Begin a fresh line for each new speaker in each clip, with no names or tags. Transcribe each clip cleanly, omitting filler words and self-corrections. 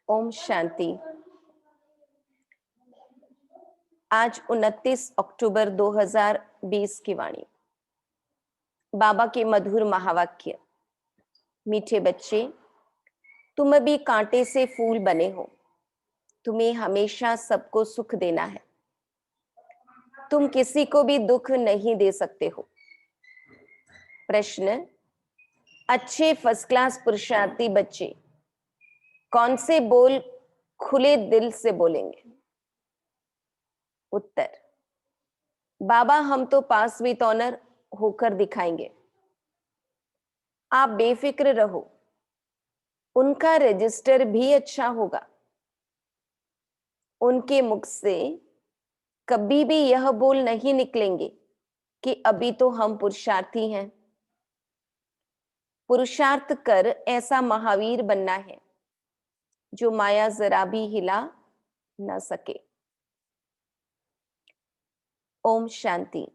ओम शांति। आज 29 अक्टूबर 2020 की वाणी। बाबा के मधुर महावाक्य। मीठे बच्चे, तुम अभी कांटे से फूल बने हो। तुम्हें हमेशा सबको सुख देना है। तुम किसी को भी दुख नहीं दे सकते हो। प्रश्न, अच्छे फर्स्ट क्लास पुरुषार्थी बच्चे कौन से बोल खुले दिल से बोलेंगे? उत्तर, बाबा हम तो पास विद ऑनर होकर दिखाएंगे। आप बेफिक्र रहो, उनका रजिस्टर भी अच्छा होगा। उनके मुख से कभी भी यह बोल नहीं निकलेंगे कि अभी तो हम पुरुषार्थी हैं। पुरुषार्थ कर ऐसा महावीर बनना है जो माया जरा भी हिला न सके। ओम शांति।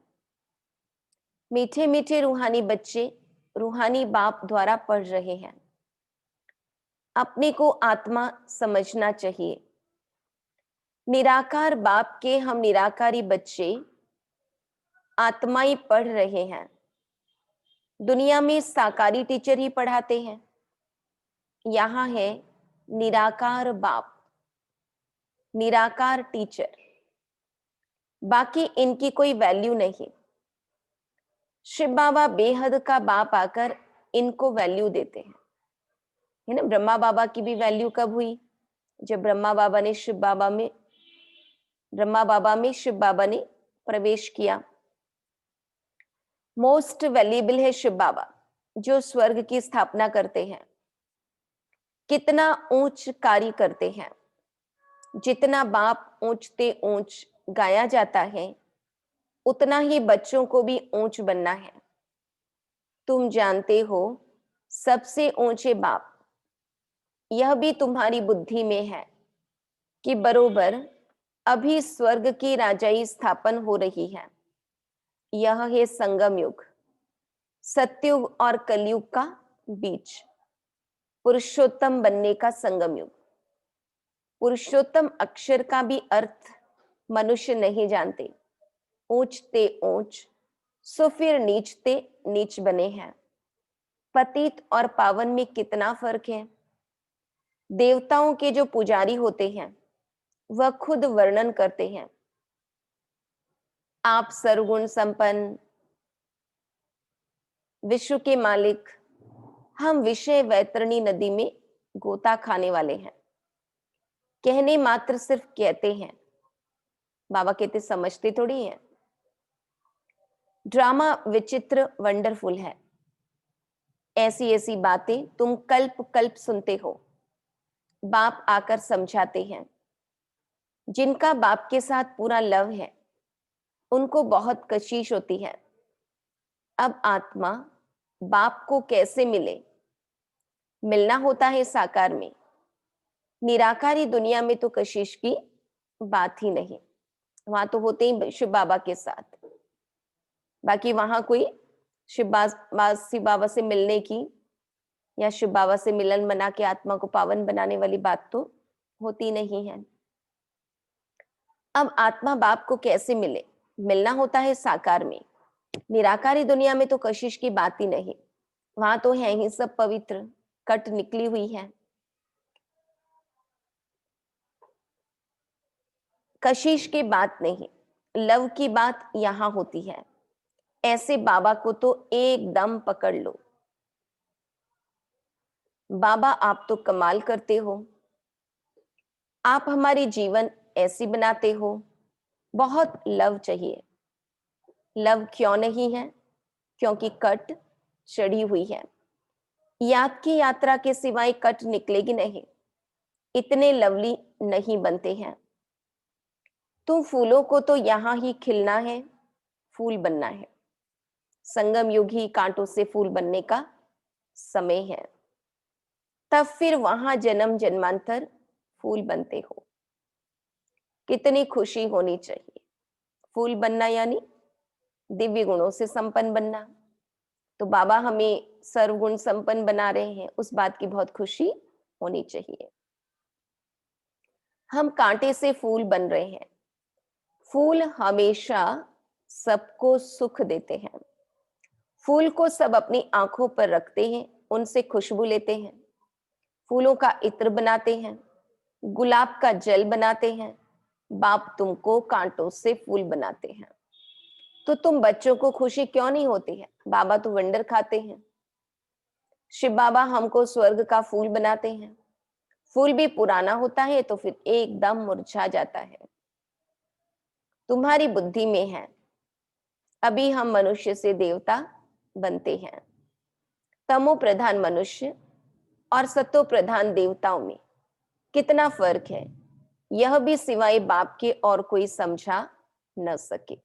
मीठे मीठे रूहानी बच्चे रूहानी बाप द्वारा पढ़ रहे हैं। अपने को आत्मा समझना चाहिए। निराकार बाप के हम निराकारी बच्चे आत्माई पढ़ रहे हैं। दुनिया में साकारी टीचर ही पढ़ाते हैं। यहाँ है निराकार बाप, निराकार टीचर। बाकी इनकी कोई वैल्यू नहीं। शिव बाबा बेहद का बाप आकर इनको वैल्यू देते हैं, है ना। ब्रह्मा बाबा की भी वैल्यू कब हुई? जब ब्रह्मा बाबा में शिव बाबा ने प्रवेश किया। मोस्ट वैल्यूएबल है शिव बाबा, जो स्वर्ग की स्थापना करते हैं। कितना ऊंच कार्य करते हैं। जितना बाप ऊंचते ऊंच गाया जाता है, उतना ही बच्चों को भी ऊंच बनना है। तुम जानते हो, सबसे ऊंचे बाप, यह भी तुम्हारी बुद्धि में है कि बरोबर अभी स्वर्ग की राजाई स्थापन हो रही है। यह है संगम युग, सतयुग और कलयुग का बीच, पुरुषोत्तम बनने का संगम युग। पुरुषोत्तम अक्षर का भी अर्थ मनुष्य नहीं जानते। ऊंचते ऊंच सो फिर नीचते नीच बने हैं। पतित और पावन में कितना फर्क है। देवताओं के जो पुजारी होते हैं वह खुद वर्णन करते हैं, आप सर्वगुण संपन्न, विश्व के मालिक, हम विषय वैतरणी नदी में गोता खाने वाले हैं। कहने मात्र सिर्फ कहते हैं, बाबा कहते समझते थोड़ी हैं। ड्रामा विचित्र वंडरफुल है। ऐसी ऐसी बातें तुम कल्प कल्प सुनते हो। बाप आकर समझाते हैं। जिनका बाप के साथ पूरा लव है उनको बहुत कशिश होती है। अब आत्मा बाप को कैसे मिले? मिलना होता है साकार में। निराकारी दुनिया में तो कशिश की बात ही नहीं। वहां तो होते ही शिव बाबा के साथ। बाकी वहां कोई शिव बाबा से मिलने की या शिव बाबा से मिलन बना के आत्मा को पावन बनाने वाली बात तो होती नहीं है। अब आत्मा बाप को कैसे मिले? मिलना होता है साकार में। निराकारी दुनिया में तो कशिश की बात ही नहीं। वहां तो है ही सब पवित्र, कट निकली हुई है। कशिश की बात नहीं, लव की बात यहां होती है। ऐसे बाबा को तो एकदम पकड़ लो। बाबा आप तो कमाल करते हो। आप हमारी जीवन ऐसी बनाते हो। बहुत लव चाहिए। लव क्यों नहीं है? क्योंकि कट चढ़ी हुई है। याद की यात्रा के सिवाय कट निकलेगी नहीं। इतने लवली नहीं बनते हैं। तुम फूलों को तो यहां ही खिलना है, फूल बनना है। संगम युग ही कांटों से फूल बनने का समय है। तब फिर वहां जन्म जन्मांतर फूल बनते हो। कितनी खुशी होनी चाहिए। फूल बनना यानी दिव्य गुणों से संपन्न बनना। तो बाबा हमें सर्वगुण संपन्न बना रहे हैं, उस बात की बहुत खुशी होनी चाहिए। हम कांटे से फूल बन रहे हैं। फूल हमेशा सबको सुख देते हैं। फूल को सब अपनी आंखों पर रखते हैं, उनसे खुशबू लेते हैं, फूलों का इत्र बनाते हैं, गुलाब का जल बनाते हैं। बाप तुमको कांटों से फूल बनाते हैं, तो तुम बच्चों को खुशी क्यों नहीं होती है? बाबा तो वंडर खाते हैं। शिव बाबा हमको स्वर्ग का फूल बनाते हैं। फूल भी पुराना होता है तो फिर एकदम मुरझा जाता है। तुम्हारी बुद्धि में है, अभी हम मनुष्य से देवता बनते हैं। तमो प्रधान मनुष्य और सतो प्रधान देवताओं में कितना फर्क है, यह भी सिवाय बाप के और कोई समझा न सके।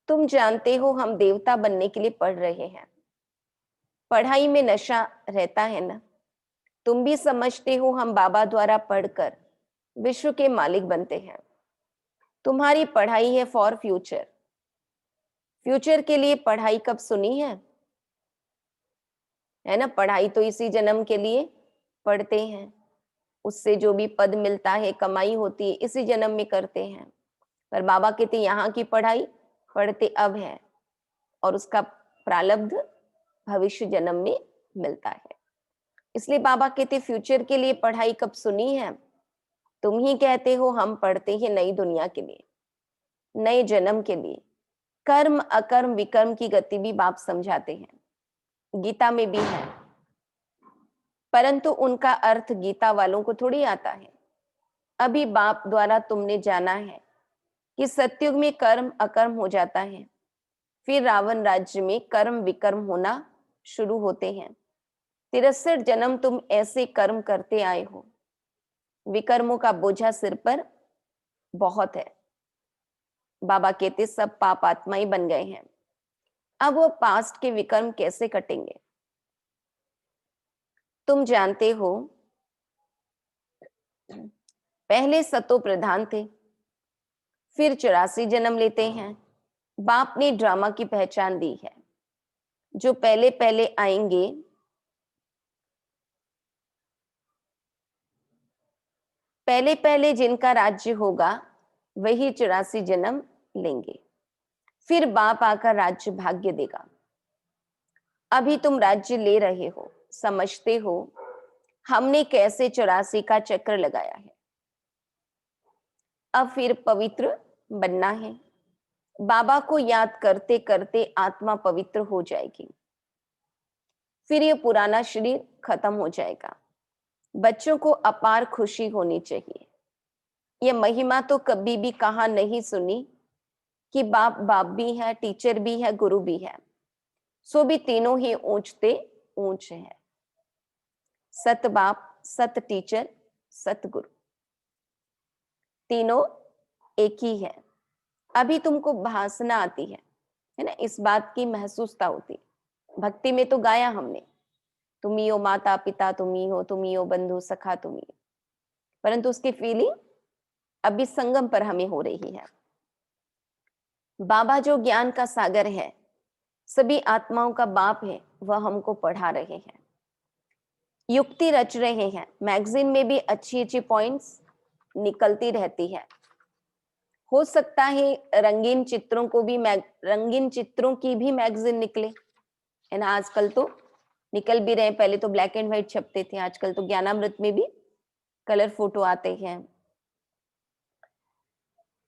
तुम जानते हो हम देवता बनने के लिए पढ़ रहे हैं। पढ़ाई में नशा रहता है ना। तुम भी समझते हो हम बाबा द्वारा पढ़कर विश्व के मालिक बनते हैं। तुम्हारी पढ़ाई है फॉर फ्यूचर। फ्यूचर के लिए पढ़ाई कब सुनी है ना? पढ़ाई तो इसी जन्म के लिए पढ़ते हैं। उससे जो भी पद मिलता है, कमाई होती है, इसी जन्म में करते हैं। पर बाबा कहते यहाँ की पढ़ाई पढ़ते अब है और उसका प्रारब्ध भविष्य जन्म में मिलता है। इसलिए बाबा कहते फ्यूचर के लिए पढ़ाई कब सुनी है? तुम ही कहते हो हम पढ़ते हैं नई दुनिया के लिए, नए जन्म के लिए। कर्म अकर्म विकर्म की गति भी बाप समझाते हैं, गीता में भी है, परंतु उनका अर्थ गीता वालों को थोड़ी आता है। अभी बाप द्वारा तुमने जाना है कि सतयुग में कर्म अकर्म हो जाता है, फिर रावण राज्य में कर्म विकर्म होना शुरू होते हैं। 63 जन्म तुम ऐसे कर्म करते आए हो, विकर्मों का बोझा सिर पर बहुत है। बाबा कहते सब पाप आत्माएं बन गए हैं, अब वो पास्ट के विकर्म कैसे कटेंगे? तुम जानते हो पहले सतो प्रधान थे, फिर 84 जन्म लेते हैं। बाप ने ड्रामा की पहचान दी है। जो पहले पहले आएंगे, पहले पहले जिनका राज्य होगा वही 84 जन्म लेंगे, फिर बाप आकर राज्य भाग्य देगा। अभी तुम राज्य ले रहे हो, समझते हो हमने कैसे 84 का चक्र लगाया है। अब फिर पवित्र बनना है। बाबा को याद करते करते आत्मा पवित्र हो जाएगी, फिर ये पुराना शरीर खत्म हो जाएगा। बच्चों को अपार खुशी होनी चाहिए। ये महिमा तो कभी भी कहा नहीं सुनी कि बाप बाप भी है, टीचर भी है, गुरु भी है, सो भी तीनों ही ऊंचते ऊंच है। सत बाप, सत टीचर, सत गुरु, तीनों एक ही है। अभी तुमको भासना आती है ना? इस बात की महसूसता होती। भक्ति में तो गाया हमने, तुम ही हो माता पिता, तुम ही हो, तुम ही हो बंधु सखा, तुम ही हो। परंतु उसकी फीलिंग अभी संगम पर हमें हो रही है। बाबा जो ज्ञान का सागर है, सभी आत्माओं का बाप है, वह हमको पढ़ा रहे हैं, युक्ति रच रहे हैं। मैगजीन में भी अच्छी अच्छी पॉइंट्स निकलती रहती है। हो सकता है रंगीन चित्रों को भी रंगीन चित्रों की भी मैगजीन निकले, है ना? आजकल तो निकल भी रहे हैं। पहले तो ब्लैक एंड व्हाइट छपते थे, आजकल तो ज्ञानामृत में भी कलर फोटो आते हैं।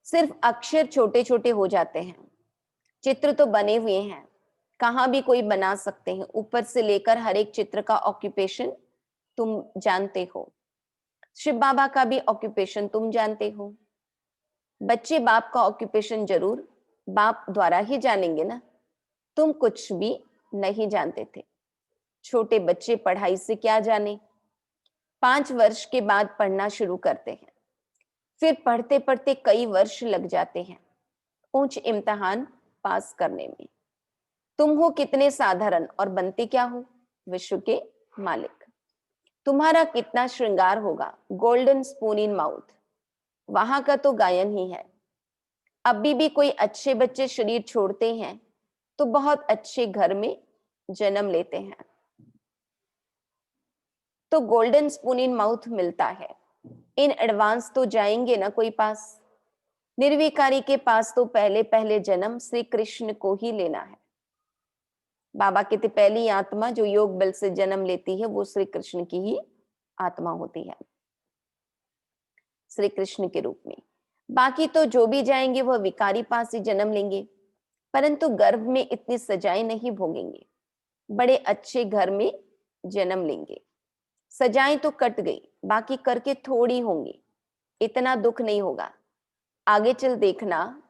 सिर्फ अक्षर छोटे छोटे हो जाते हैं, चित्र तो बने हुए हैं, कहाँ भी कोई बना सकते हैं। ऊपर से लेकर हर एक चित्र का ऑक्यूपेशन तुम जानते हो, शिव बाबा का भी ऑक्यूपेशन तुम जानते हो। बच्चे बाप का ऑक्यूपेशन जरूर बाप द्वारा ही जानेंगे ना। तुम कुछ भी नहीं जानते थे। छोटे बच्चे पढ़ाई से क्या जाने, 5 वर्ष के बाद पढ़ना शुरू करते हैं, फिर पढ़ते पढ़ते कई वर्ष लग जाते हैं ऊंच इम्तिहान पास करने में। तुम हो कितने साधारण और बनते क्या हो? विश्व के मालिक। तुम्हारा कितना श्रृंगार होगा, गोल्डन स्पून इन माउथ, वहां का तो गायन ही है। अभी भी कोई अच्छे बच्चे शरीर छोड़ते हैं तो बहुत अच्छे घर में जन्म लेते हैं, तो गोल्डन स्पून इन माउथ मिलता है। इन एडवांस तो जाएंगे ना कोई पास। निर्विकारी के पास तो पहले पहले जन्म श्री कृष्ण को ही लेना है। बाबा कहते पहली आत्मा जो योग बल से जन्म लेती है वो श्री कृष्ण की ही आत्मा होती है, श्री कृष्ण के रूप में। बाकी तो जो भी जाएंगे वह विकारी पास ही जन्म लेंगे, परंतु गर्भ में इतनी सजाएं नहीं भोगेंगे, बड़े अच्छे घर में जन्म लेंगे। सजाएं तो कट गई, बाकी करके थोड़ी होंगी, इतना दुख नहीं होगा। आगे चल देखना,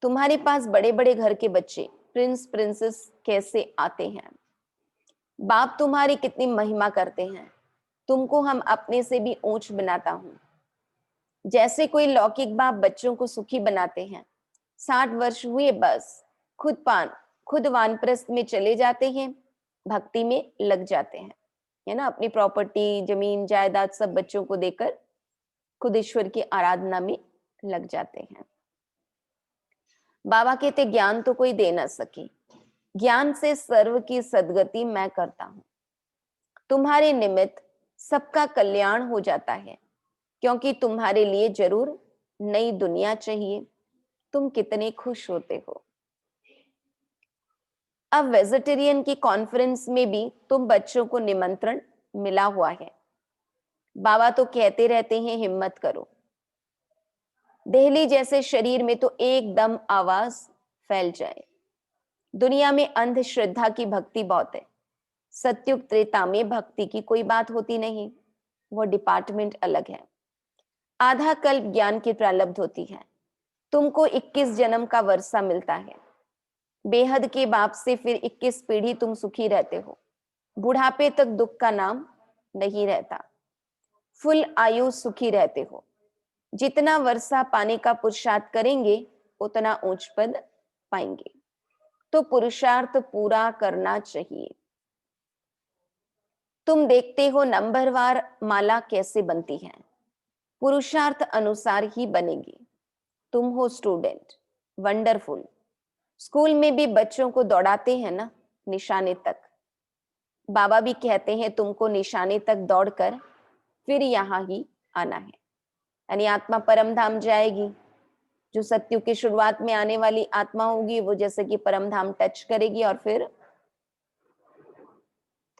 तुम्हारे पास बड़े बड़े घर के बच्चे प्रिंस प्रिंसेस कैसे आते हैं। बाप तुम्हारी कितनी महिमा करते हैं, तुमको हम अपने से भी ऊंच बनाता हूं। जैसे कोई लौकिक बाप बच्चों को सुखी बनाते हैं, 60 वर्ष हुए बस खुद वानप्रस्थ में चले जाते हैं, भक्ति में लग जाते हैं, है ना। अपनी प्रॉपर्टी जमीन जायदाद सब बच्चों को देकर खुद ईश्वर की आराधना में लग जाते हैं। बाबा कहते ज्ञान तो कोई दे ना सके, ज्ञान से सर्व की सदगति मैं करता हूं। तुम्हारे निमित्त सबका कल्याण हो जाता है, क्योंकि तुम्हारे लिए जरूर नई दुनिया चाहिए। तुम कितने खुश होते हो। अब वेजिटेरियन की कॉन्फ्रेंस में भी तुम बच्चों को निमंत्रण मिला हुआ है। बाबा तो कहते रहते हैं हिम्मत करो। दिल्ली जैसे शरीर में तो एकदम आवाज फैल जाए। दुनिया में अंधश्रद्धा की भक्ति बहुत है। सत्युग त्रेता में भक्ति की कोई बात होती नहीं, वो डिपार्टमेंट अलग है। आधा कल्प ज्ञान की प्रारब्ध होती है। तुमको 21 जन्म का वर्षा मिलता है। बेहद के बाप से फिर 21 पीढ़ी तुम सुखी रहते हो। बुढ़ापे तक दुख का नाम नहीं रहता, फुल आयु सुखी रहते हो। जितना वर्षा पाने का पुरुषार्थ करेंगे उतना उच्च पद पाएंगे। तो पुरुषार्थ पूरा करना चाहिए। तुम देखते हो नंबरवार माला कैसे बनती है, पुरुषार्थ अनुसार ही बनेगी। तुम हो स्टूडेंट, वंडरफुल। स्कूल में भी बच्चों को दौड़ाते हैं ना निशाने तक। बाबा भी कहते हैं तुमको निशाने तक दौड़कर फिर यहां ही आना है, यानी आत्मा परम धाम जाएगी। जो सत्युग की शुरुआत में आने वाली आत्मा होगी वो जैसे कि परम धाम टच करेगी और फिर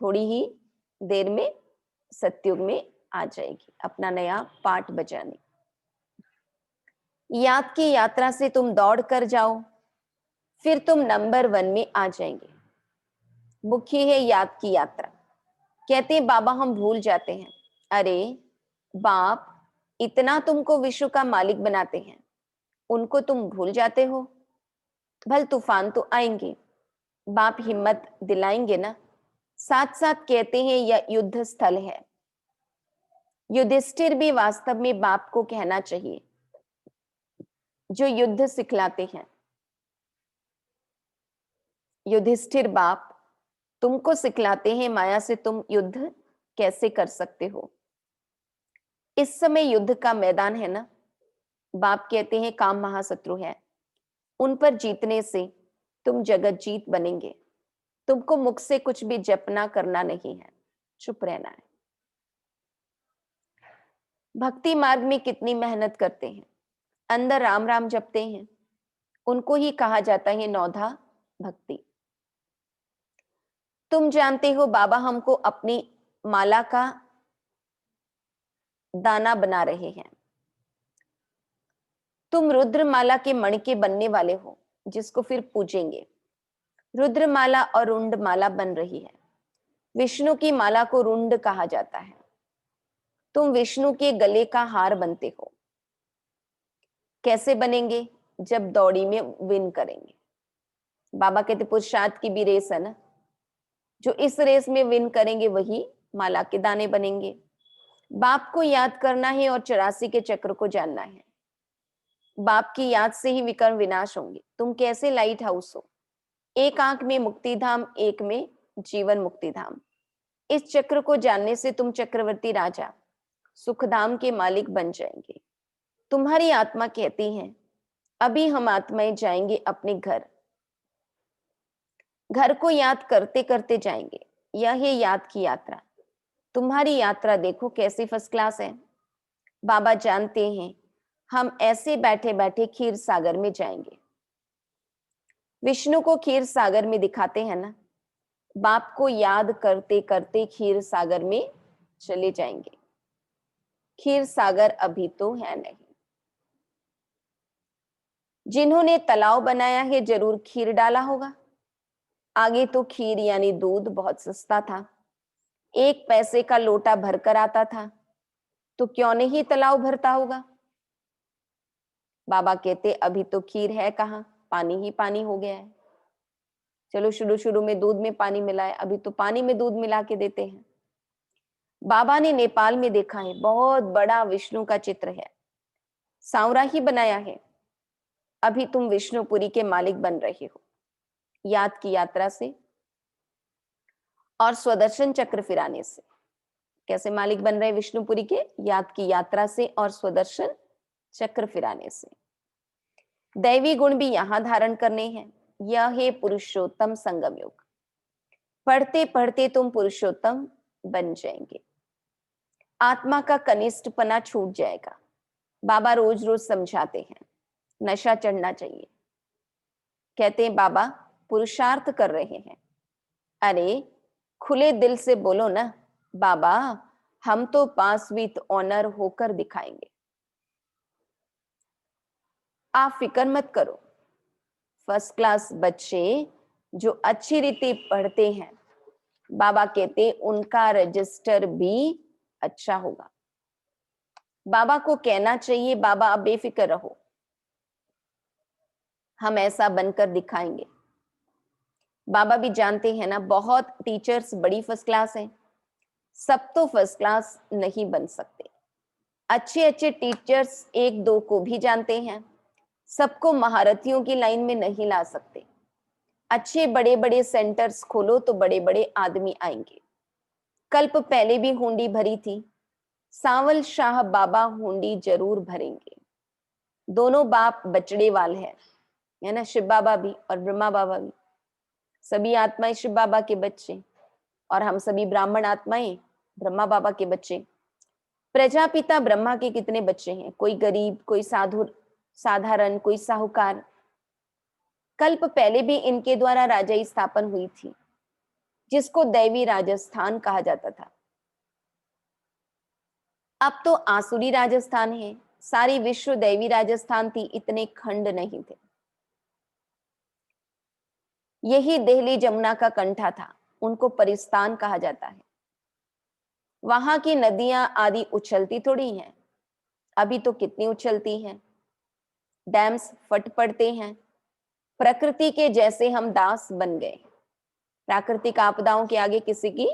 थोड़ी ही देर में सत्युग में आ जाएगी अपना नया पाठ बजाने। याद की यात्रा से तुम दौड़ कर जाओ, फिर तुम नंबर 1 में आ जाएंगे। मुख्य है याद की यात्रा। कहते हैं बाबा हम भूल जाते हैं। अरे बाप इतना तुमको विश्व का मालिक बनाते हैं, उनको तुम भूल जाते हो। भल तूफान तो आएंगे, बाप हिम्मत दिलाएंगे ना। साथ साथ कहते हैं यह युद्ध स्थल है। युधिष्ठिर भी वास्तव में बाप को कहना चाहिए, जो युद्ध सिखलाते हैं। युधिष्ठिर बाप तुमको सिखलाते हैं माया से तुम युद्ध कैसे कर सकते हो। इस समय युद्ध का मैदान है ना। बाप कहते हैं काम महाशत्रु है, उन पर जीतने से तुम जगत जीत बनेंगे। तुमको मुख से कुछ भी जपना करना नहीं है, चुप रहना है। भक्ति मार्ग में कितनी मेहनत करते हैं, अंदर राम राम जपते हैं, उनको ही कहा जाता है नौधा भक्ति। तुम जानते हो बाबा हमको अपनी माला का दाना बना रहे हैं। तुम रुद्रमाला के मणि के बनने वाले हो, जिसको फिर पूजेंगे। रुद्रमाला और रुंड माला बन रही है। विष्णु की माला को रुंड कहा जाता है। तुम विष्णु के गले का हार बनते हो। कैसे बनेंगे? जब दौड़ी में विन करेंगे। बाबा कहते पुरुषार्थ की भी रेस है ना, जो इस रेस में विन करेंगे वही माला के दाने बनेंगे। बाप को याद करना है और 84 के चक्र को जानना है। बाप की याद से ही विकर्म विनाश होंगे। तुम कैसे लाइट हाउस हो, एक आंख में मुक्ति धाम, एक में जीवन मुक्ति धाम। इस चक्र को जानने से तुम चक्रवर्ती राजा सुखधाम के मालिक बन जाएंगे। तुम्हारी आत्मा कहती है अभी हम आत्माएं जाएंगे अपने घर। घर को याद करते करते जाएंगे। यह है याद की यात्रा। तुम्हारी यात्रा देखो कैसी फर्स्ट क्लास है। बाबा जानते हैं हम ऐसे बैठे बैठे क्षीर सागर में जाएंगे। विष्णु को क्षीर सागर में दिखाते हैं ना, बाप को याद करते करते क्षीर सागर में चले जाएंगे। क्षीर सागर अभी तो है नहीं। जिन्होंने तालाब बनाया है जरूर खीर डाला होगा। आगे तो खीर यानी दूध बहुत सस्ता था, 1 पैसे का लोटा भरकर आता था, तो क्यों नहीं तालाब भरता होगा। बाबा कहते अभी तो खीर है कहाँ, पानी ही पानी हो गया है। चलो शुरू शुरू में दूध में पानी मिलाए, अभी तो पानी में दूध मिला के देते हैं। बाबा ने नेपाल में देखा है, बहुत बड़ा विष्णु का चित्र है, सांवरा ही बनाया है। अभी तुम विष्णुपुरी के मालिक बन रहे हो, याद की यात्रा से और स्वदर्शन चक्र फिराने से। कैसे मालिक बन रहे विष्णुपुरी के? याद की यात्रा से और स्वदर्शन चक्र फिराने से। दैवी गुण भी यहां धारण करने हैं। यह है पुरुषोत्तम संगम योग। पढ़ते पढ़ते तुम पुरुषोत्तम बन जाएंगे, आत्मा का कनिष्ठपना छूट जाएगा। बाबा रोज रोज समझाते हैं नशा चढ़ना चाहिए। कहते हैं बाबा पुरुषार्थ कर रहे हैं। अरे खुले दिल से बोलो ना, बाबा हम तो पास विथ ऑनर होकर दिखाएंगे। आप फिक्र मत करो, फर्स्ट क्लास बच्चे जो अच्छी रीति पढ़ते हैं, बाबा कहते उनका रजिस्टर भी अच्छा होगा। बाबा को कहना चाहिए बाबा आप बेफिक्र रहो, हम ऐसा बनकर दिखाएंगे। बाबा भी जानते हैं ना, बहुत टीचर्स बड़ी फर्स्ट क्लास हैं, सब तो फर्स्ट क्लास नहीं बन सकते। अच्छे अच्छे टीचर्स 1-2 को भी जानते हैं, सबको महारथियों की लाइन में नहीं ला सकते। अच्छे बड़े बड़े सेंटर्स खोलो तो बड़े बड़े आदमी आएंगे। कल्प पहले भी हुंडी भरी थी, सांवल शाह बाबा हुंडी जरूर भरेंगे। दोनों बाप बचड़े वाल है ना, शिव बाबा भी और ब्रह्मा बाबा भी। सभी आत्माएं शिव बाबा के बच्चे और हम सभी ब्राह्मण आत्माएं ब्रह्मा बाबा के बच्चे। प्रजापिता ब्रह्मा के कितने बच्चे हैं? कोई गरीब, कोई साधु साधारण, कोई साहूकार। कल्प पहले भी इनके द्वारा राजाई स्थापन हुई थी, जिसको दैवी राजस्थान कहा जाता था। अब तो आसुरी राजस्थान है, सारी विश्व दैवी राजस्थान थी, इतने खंड नहीं थे। यही देहली जमुना का कंठा था, उनको परिस्तान कहा जाता है। वहां की नदियां आदि उछलती थोड़ी हैं, अभी तो कितनी उछलती हैं, डैम्स फट पड़ते हैं। प्रकृति के जैसे हम दास बन गए, प्राकृतिक आपदाओं के आगे किसी की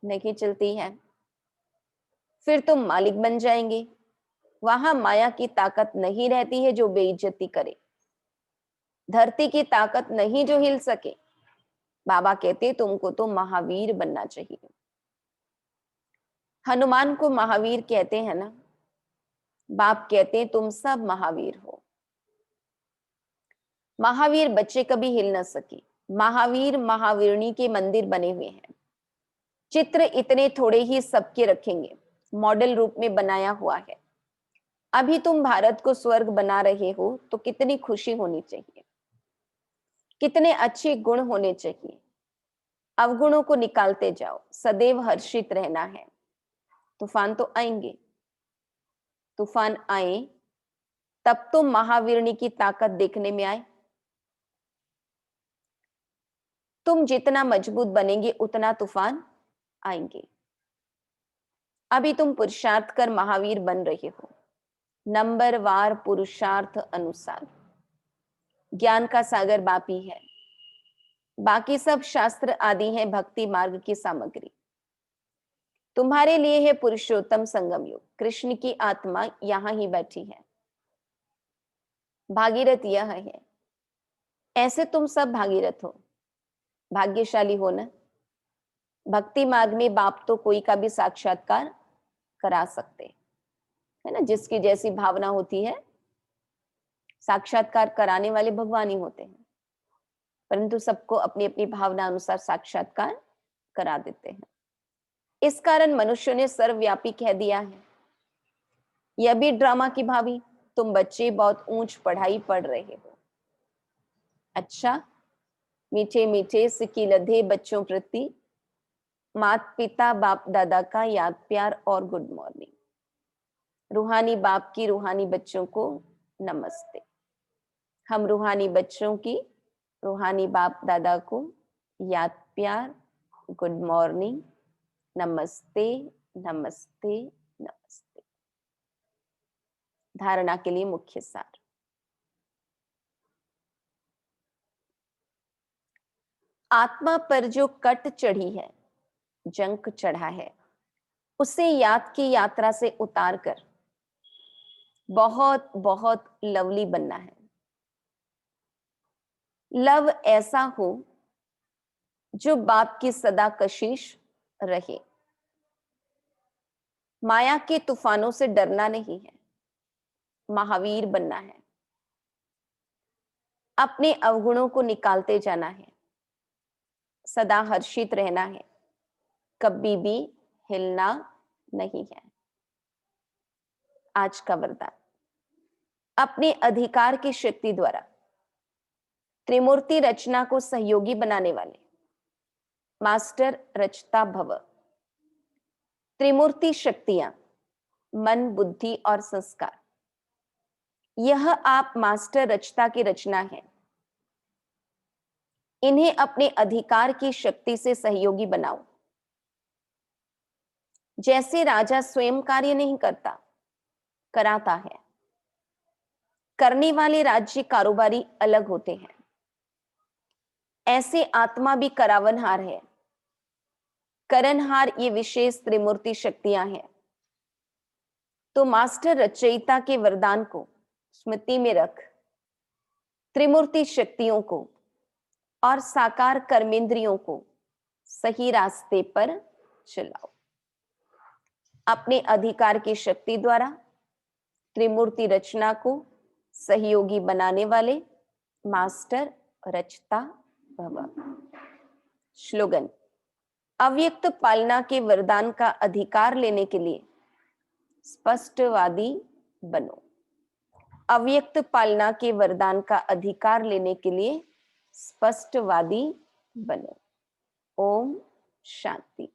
नहीं चलती है। फिर तुम मालिक बन जाएंगे, वहां माया की ताकत नहीं रहती है जो बेइज्जती करे, धरती की ताकत नहीं जो हिल सके। बाबा कहते तुमको तो महावीर बनना चाहिए। हनुमान को महावीर कहते हैं ना, बाप कहते तुम सब महावीर हो। महावीर बच्चे कभी हिल न सके। महावीर महावीरनी के मंदिर बने हुए हैं, चित्र इतने थोड़े ही सबके रखेंगे, मॉडल रूप में बनाया हुआ है। अभी तुम भारत को स्वर्ग बना रहे हो तो कितनी खुशी होनी चाहिए, कितने अच्छे गुण होने चाहिए। अवगुणों को निकालते जाओ, सदैव हर्षित रहना है। तूफान तो आएंगे, तूफान आए तब तो महावीरनी की ताकत देखने में आए। तुम जितना मजबूत बनेंगे उतना तूफान आएंगे। अभी तुम पुरुषार्थ कर महावीर बन रहे हो, नंबरवार पुरुषार्थ अनुसार। ज्ञान का सागर बापी है, बाकी सब शास्त्र आदि है भक्ति मार्ग की सामग्री। तुम्हारे लिए है पुरुषोत्तम संगम योग। कृष्ण की आत्मा यहां ही बैठी है, भागीरथ यह है। ऐसे तुम सब भागीरथ हो, भाग्यशाली हो ना। भक्ति मार्ग में बाप तो कोई का भी साक्षात्कार करा सकते है ना, जिसकी जैसी भावना होती है। साक्षात्कार कराने वाले भगवान ही होते हैं, परंतु सबको अपनी अपनी भावना अनुसार साक्षात्कार करा देते हैं। इस कारण मनुष्य ने सर्वव्यापी कह दिया है। यह भी ड्रामा की भाभी, तुम बच्चे बहुत ऊंच पढ़ाई पढ़ रहे हो। अच्छा, मीठे मीठे सिक्की लधे बच्चों प्रति माता पिता बाप दादा का याद प्यार और गुड मॉर्निंग। रूहानी बाप की रूहानी बच्चों को नमस्ते। हम रूहानी बच्चों की रूहानी बाप दादा को याद प्यार, गुड मॉर्निंग, नमस्ते नमस्ते नमस्ते। धारणा के लिए मुख्य सार। आत्मा पर जो कट चढ़ी है, जंक चढ़ा है, उसे याद की यात्रा से उतार कर बहुत बहुत लवली बनना है। लव ऐसा हो जो बाप की सदा कशिश रहे। माया के तूफानों से डरना नहीं है, महावीर बनना है। अपने अवगुणों को निकालते जाना है, सदा हर्षित रहना है, कभी भी हिलना नहीं है। आज का वरदान, अपने अधिकार की शक्ति द्वारा त्रिमूर्ति रचना को सहयोगी बनाने वाले मास्टर रचता भव। त्रिमूर्ति शक्तियां मन, बुद्धि और संस्कार, यह आप मास्टर रचता की रचना है। इन्हें अपने अधिकार की शक्ति से सहयोगी बनाओ। जैसे राजा स्वयं कार्य नहीं करता, कराता है। करने वाले राज्य कारोबारी अलग होते हैं, ऐसे आत्मा भी करावनहार है। करनहार ये विशेष त्रिमूर्ति शक्तियां हैं। तो मास्टर रचयिता के वरदान को स्मृति में रख त्रिमूर्ति शक्तियों को और साकार कर्मेंद्रियों को सही रास्ते पर चलाओ। अपने अधिकार की शक्ति द्वारा त्रिमूर्ति रचना को सहयोगी बनाने वाले मास्टर रचता भव। श्लोगन, अव्यक्त पालना के वरदान का अधिकार लेने के लिए स्पष्टवादी बनो। अव्यक्त पालना के वरदान का अधिकार लेने के लिए स्पष्टवादी बनो। ओम शांति।